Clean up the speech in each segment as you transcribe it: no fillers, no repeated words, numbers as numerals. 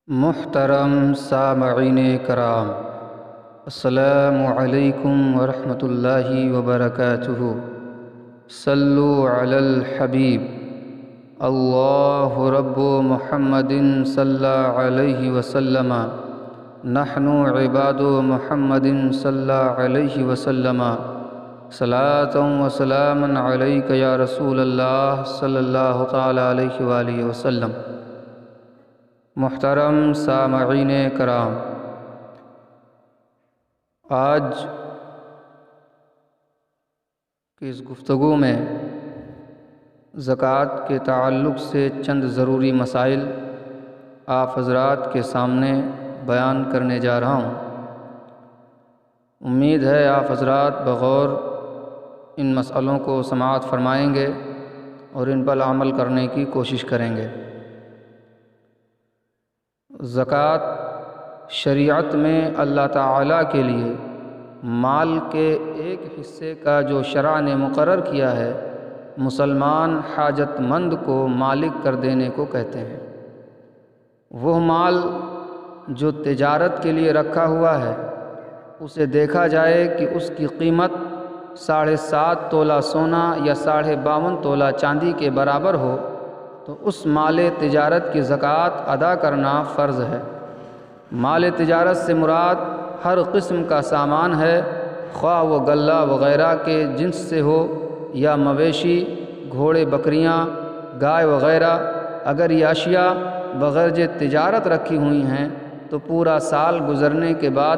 محترم سامعین کرام، السلام علیکم ورحمۃ اللہ وبرکاتہ۔ صلو علی الحبیب، اللہ رب محمد صلی علیہ وسلم، نحن عباد محمد صلی علیہ وسلم، صلاۃ و سلام علیک یا رسول اللہ صلی اللہ تعالی علیہ وآلہ وسلم۔ محترم سامعین کرام، آج کی اس گفتگو میں زکوٰۃ کے تعلق سے چند ضروری مسائل آپ حضرات کے سامنے بیان کرنے جا رہا ہوں۔ امید ہے آپ حضرات بغور ان مسئلوں کو سماعت فرمائیں گے اور ان پر عمل کرنے کی کوشش کریں گے۔ زکوٰۃ شریعت میں اللہ تعالیٰ کے لیے مال کے ایک حصے کا جو شرع نے مقرر کیا ہے، مسلمان حاجت مند کو مالک کر دینے کو کہتے ہیں۔ وہ مال جو تجارت کے لیے رکھا ہوا ہے، اسے دیکھا جائے کہ اس کی قیمت 7.5 تولہ سونا یا 52.5 تولہ چاندی کے برابر ہو تو اس مال تجارت کی زکوٰۃ ادا کرنا فرض ہے۔ مال تجارت سے مراد ہر قسم کا سامان ہے، خواہ وہ غلہ وغیرہ کے جنس سے ہو یا مویشی، گھوڑے، بکریاں، گائے وغیرہ۔ اگر یہ اشیاء بغرض تجارت رکھی ہوئی ہیں تو پورا سال گزرنے کے بعد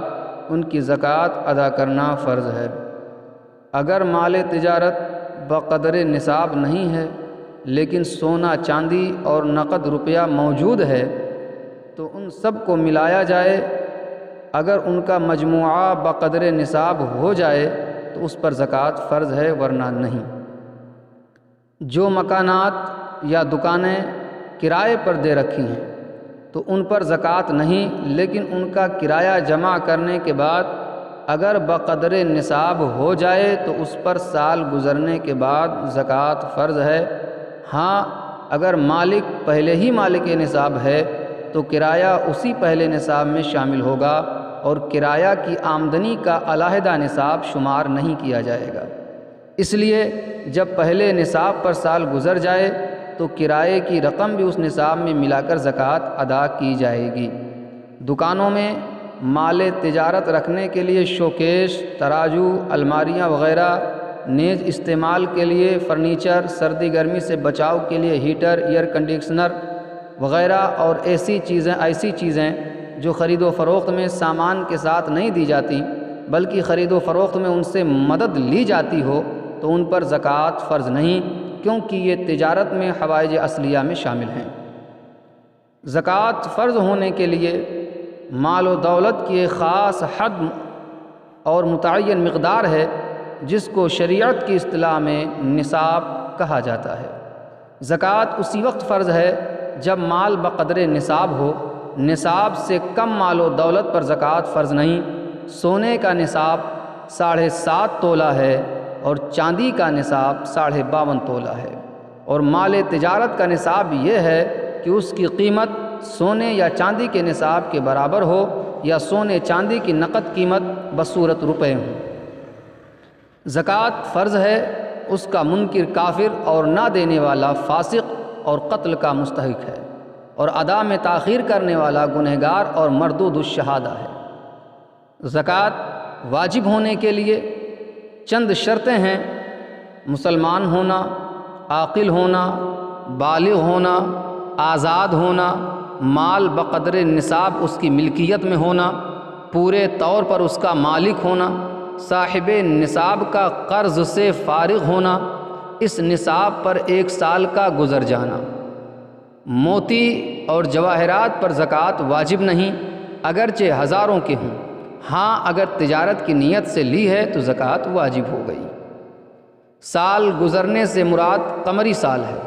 ان کی زکوٰۃ ادا کرنا فرض ہے۔ اگر مال تجارت بقدر نصاب نہیں ہے لیکن سونا، چاندی اور نقد روپیہ موجود ہے تو ان سب کو ملایا جائے۔ اگر ان کا مجموعہ بقدر نصاب ہو جائے تو اس پر زکوٰۃ فرض ہے، ورنہ نہیں۔ جو مکانات یا دکانیں کرائے پر دے رکھی ہیں تو ان پر زکوٰۃ نہیں، لیکن ان کا کرایہ جمع کرنے کے بعد اگر بقدر نصاب ہو جائے تو اس پر سال گزرنے کے بعد زکوٰۃ فرض ہے۔ ہاں، اگر مالک پہلے ہی مالک نصاب ہے تو کرایہ اسی پہلے نصاب میں شامل ہوگا اور کرایہ کی آمدنی کا علیحدہ نصاب شمار نہیں کیا جائے گا۔ اس لیے جب پہلے نصاب پر سال گزر جائے تو کرائے کی رقم بھی اس نصاب میں ملا کر زکوٰۃ ادا کی جائے گی۔ دکانوں میں مال تجارت رکھنے کے لیے شوکیش، ترازو، الماریاں وغیرہ، نیز استعمال کے لیے فرنیچر، سردی گرمی سے بچاؤ کے لیے ہیٹر، ایئر کنڈیشنر وغیرہ اور ایسی چیزیں جو خرید و فروخت میں سامان کے ساتھ نہیں دی جاتی بلکہ خرید و فروخت میں ان سے مدد لی جاتی ہو تو ان پر زکوٰۃ فرض نہیں، کیونکہ یہ تجارت میں حوائج اصلیہ میں شامل ہیں۔ زکوٰۃ فرض ہونے کے لیے مال و دولت کی ایک خاص حد اور متعین مقدار ہے جس کو شریعت کی اصطلاح میں نصاب کہا جاتا ہے۔ زکوٰۃ اسی وقت فرض ہے جب مال بقدر نصاب ہو۔ نصاب سے کم مال و دولت پر زکوٰۃ فرض نہیں۔ سونے کا نصاب 7.5 تولہ ہے اور چاندی کا نصاب 52.5 تولہ ہے، اور مال تجارت کا نصاب یہ ہے کہ اس کی قیمت سونے یا چاندی کے نصاب کے برابر ہو یا سونے چاندی کی نقد قیمت بصورت روپے ہو۔ زکوٰۃ فرض ہے، اس کا منکر کافر اور نہ دینے والا فاسق اور قتل کا مستحق ہے، اور ادا میں تاخیر کرنے والا گنہگار اور مردود الشہادہ ہے۔ زکوٰۃ واجب ہونے کے لیے چند شرطیں ہیں: مسلمان ہونا، عاقل ہونا، بالغ ہونا، آزاد ہونا، مال بقدر نصاب اس کی ملکیت میں ہونا، پورے طور پر اس کا مالک ہونا، صاحب نصاب کا قرض سے فارغ ہونا، اس نصاب پر 1 سال کا گزر جانا۔ موتی اور جواہرات پر زکوٰۃ واجب نہیں، اگرچہ ہزاروں کے ہوں۔ ہاں، اگر تجارت کی نیت سے لی ہے تو زکوٰۃ واجب ہو گئی۔ سال گزرنے سے مراد قمری سال ہے،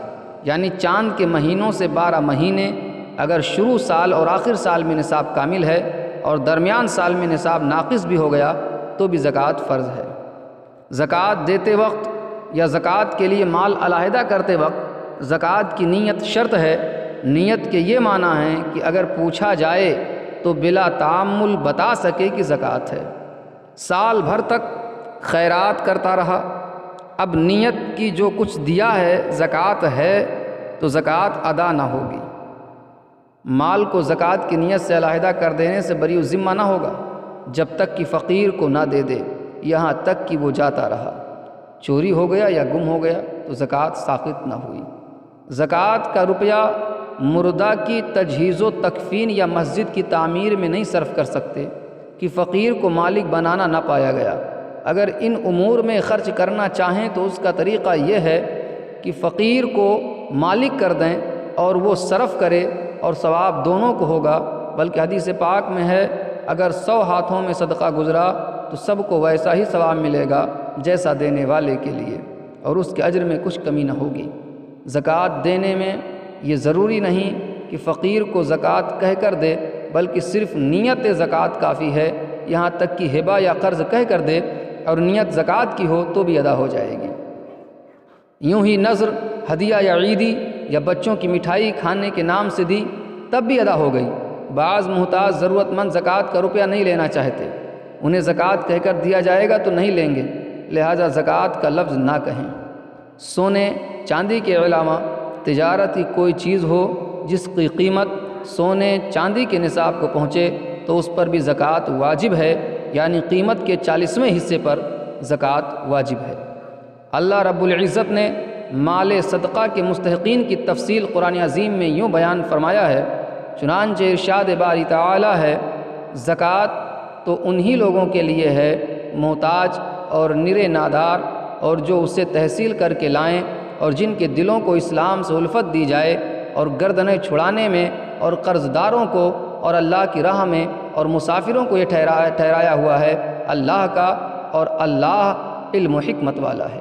یعنی چاند کے مہینوں سے 12 مہینے۔ اگر شروع سال اور آخر سال میں نصاب کامل ہے اور درمیان سال میں نصاب ناقص بھی ہو گیا تو بھی زکوٰۃ فرض ہے۔ زکوٰۃ دیتے وقت یا زکوٰۃ کے لیے مال علیحدہ کرتے وقت زکوٰۃ کی نیت شرط ہے، نیت کے یہ معنی ہیں کہ اگر پوچھا جائے تو بلا تعمل بتا سکے کہ زکوٰۃ ہے۔ سال بھر تک خیرات کرتا رہا، اب نیت کی جو کچھ دیا ہے زکوٰۃ ہے تو زکوٰۃ ادا نہ ہوگی۔ مال کو زکوٰۃ کی نیت سے علیحدہ کر دینے سے بری الذمہ نہ ہوگا جب تک کہ فقیر کو نہ دے دے، یہاں تک کہ وہ جاتا رہا۔ چوری ہو گیا یا گم ہو گیا تو زکوٰۃ ساقط نہ ہوئی۔ زکوٰۃ کا روپیہ مردہ کی تجہیز و تکفین یا مسجد کی تعمیر میں نہیں صرف کر سکتے کہ فقیر کو مالک بنانا نہ پایا گیا۔ اگر ان امور میں خرچ کرنا چاہیں تو اس کا طریقہ یہ ہے کہ فقیر کو مالک کر دیں اور وہ صرف کرے، اور ثواب دونوں کو ہوگا۔ بلکہ حدیث پاک میں ہے اگر 100 ہاتھوں میں صدقہ گزرا تو سب کو ویسا ہی ثواب ملے گا جیسا دینے والے کے لیے، اور اس کے اجر میں کچھ کمی نہ ہوگی۔ زکوٰۃ دینے میں یہ ضروری نہیں کہ فقیر کو زکوٰۃ کہہ کر دے، بلکہ صرف نیت زکوٰۃ کافی ہے۔ یہاں تک کہ ہبہ یا قرض کہہ کر دے اور نیت زکوٰۃ کی ہو تو بھی ادا ہو جائے گی۔ یوں ہی نذر، ہدیہ یا عیدی یا بچوں کی مٹھائی کھانے کے نام سے دی تب بھی ادا ہو گئی۔ بعض محتاج ضرورت مند زکوٰۃ کا روپیہ نہیں لینا چاہتے، انہیں زکوٰۃ کہہ کر دیا جائے گا تو نہیں لیں گے، لہٰذا زکوٰۃ کا لفظ نہ کہیں۔ سونے چاندی کے علاوہ تجارتی کوئی چیز ہو جس کی قیمت سونے چاندی کے نصاب کو پہنچے تو اس پر بھی زکوٰۃ واجب ہے، یعنی قیمت کے 40ویں حصے پر زکوٰۃ واجب ہے۔ اللہ رب العزت نے مال صدقہ کے مستحقین کی تفصیل قرآن عظیم میں یوں بیان فرمایا ہے، چنانچہ ارشاد باری تعالی ہے، زکوٰۃ تو انہی لوگوں کے لیے ہے محتاج اور نرے نادار، اور جو اسے تحصیل کر کے لائیں، اور جن کے دلوں کو اسلام سے الفت دی جائے، اور گردنیں چھڑانے میں اور قرض داروں کو اور اللہ کی راہ میں اور مسافروں کو یہ ٹھہرایا ہوا ہے اللہ کا، اور اللہ علم و حکمت والا ہے۔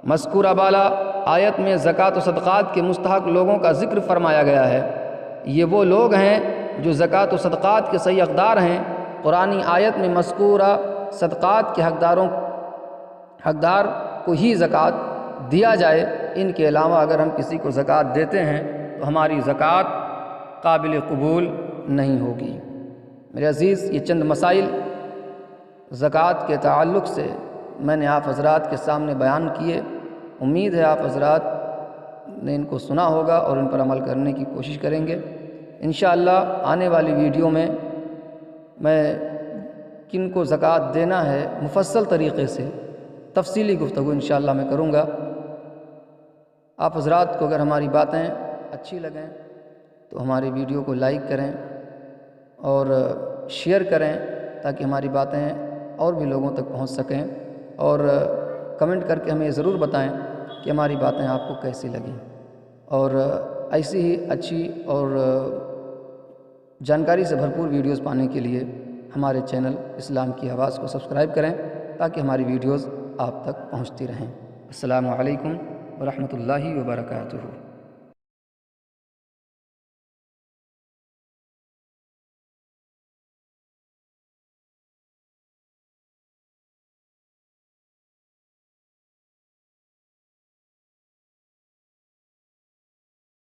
مذکورہ بالا آیت میں زکوٰۃ و صدقات کے مستحق لوگوں کا ذکر فرمایا گیا ہے۔ یہ وہ لوگ ہیں جو زکوٰۃ و صدقات کے صحیح حقدار ہیں۔ قرآنی آیت میں مذکورہ صدقات کے حقدار کو ہی زکوٰۃ دیا جائے، ان کے علاوہ اگر ہم کسی کو زکوٰۃ دیتے ہیں تو ہماری زکوٰۃ قابل قبول نہیں ہوگی۔ میرے عزیز، یہ چند مسائل زکوٰۃ کے تعلق سے میں نے آپ حضرات کے سامنے بیان کیے۔ امید ہے آپ حضرات نے ان کو سنا ہوگا اور ان پر عمل کرنے کی کوشش کریں گے۔ انشاءاللہ آنے والی ویڈیو میں کن کو زکوٰۃ دینا ہے مفصل طریقے سے تفصیلی گفتگو انشاءاللہ میں کروں گا۔ آپ حضرات کو اگر ہماری باتیں اچھی لگیں تو ہماری ویڈیو کو لائک کریں اور شیئر کریں تاکہ ہماری باتیں اور بھی لوگوں تک پہنچ سکیں، اور کمنٹ کر کے ہمیں یہ ضرور بتائیں کہ ہماری باتیں آپ کو کیسی لگیں، اور ایسی ہی اچھی اور جانکاری سے بھرپور ویڈیوز پانے کے لیے ہمارے چینل اسلام کی آواز کو سبسکرائب کریں تاکہ ہماری ویڈیوز آپ تک پہنچتی رہیں۔ السلام علیکم ورحمۃ اللہ وبرکاتہ۔